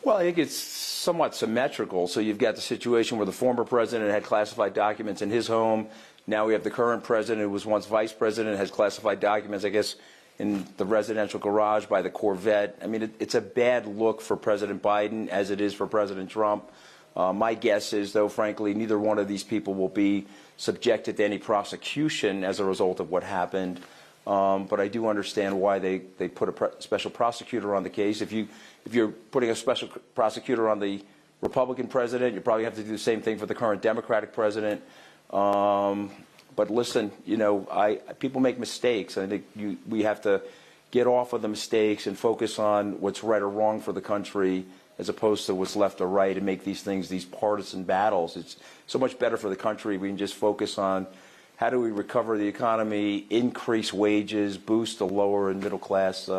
Well, I think it's somewhat symmetrical. So you've got the situation where the former president had classified documents in his home. Now we have the current president, who was once vice president, has classified documents, I guess, in the residential garage by the Corvette. I mean, it's a bad look for President Biden, as it is for President Trump. My guess is, though, frankly, neither one of these people will be subjected to any prosecution as a result of what happened. But I do understand why they put a special prosecutor on the case. If you're putting a special prosecutor on the Republican president, you probably have to do the same thing for the current Democratic president. But listen, you know, people make mistakes. I think we have to get off of the mistakes and focus on what's right or wrong for the country, as opposed to what's left or right, and make these things these partisan battles. It's so much better for the country. We can just focus on how do we recover the economy, increase wages, boost the lower and middle class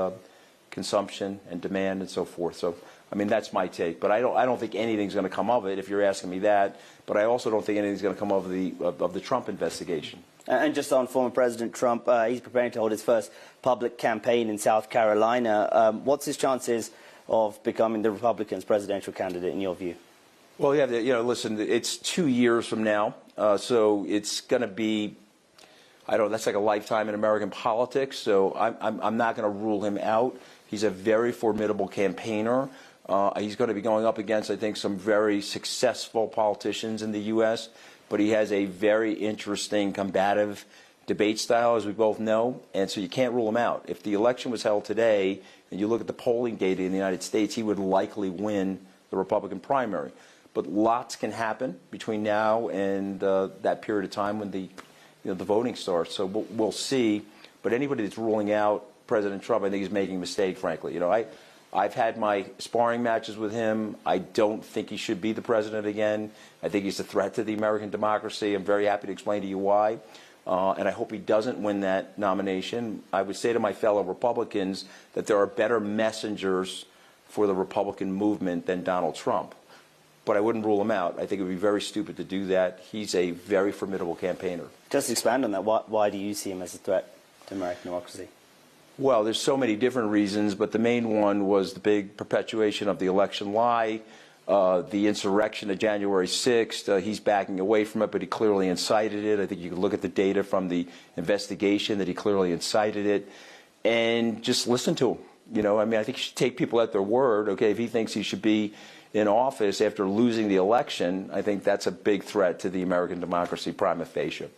consumption and demand, and so forth. So, I mean, that's my take. But I don't think anything's going to come of it, if you're asking me that. But I also don't think anything's going to come of the Trump investigation. And just on former President Trump, he's preparing to hold his first public campaign in South Carolina. What's his chances of becoming the Republicans' presidential candidate, in your view? Well, yeah, you know, listen, it's 2 years from now, so it's going to be, I don't know, that's like a lifetime in American politics. So I'm not going to rule him out. He's a very formidable campaigner. He's going to be going up against, I think, some very successful politicians in the U.S., but he has a very interesting, combative debate style, as we both know, and so you can't rule him out. If the election was held today, and you look at the polling data in the United States, he would likely win the Republican primary. But lots can happen between now and that period of time when the voting starts. So we'll see. But anybody that's ruling out President Trump, I think, is making a mistake, frankly. You know, I've had my sparring matches with him. I don't think he should be the president again. I think he's a threat to the American democracy. I'm very happy to explain to you why. And I hope he doesn't win that nomination. I would say to my fellow Republicans that there are better messengers for the Republican movement than Donald Trump. But I wouldn't rule him out. I think it would be very stupid to do that. He's a very formidable campaigner. Just expand on that. Why do you see him as a threat to American democracy? Well, there's so many different reasons, but the main one was the big perpetuation of the election lie, the insurrection of January 6th. He's backing away from it, but he clearly incited it. I think you can look at the data from the investigation that he clearly incited it, and just listen to him. You know, I mean, I think you should take people at their word. Okay, if he thinks he should be in office after losing the election, I think that's a big threat to the American democracy prima facie.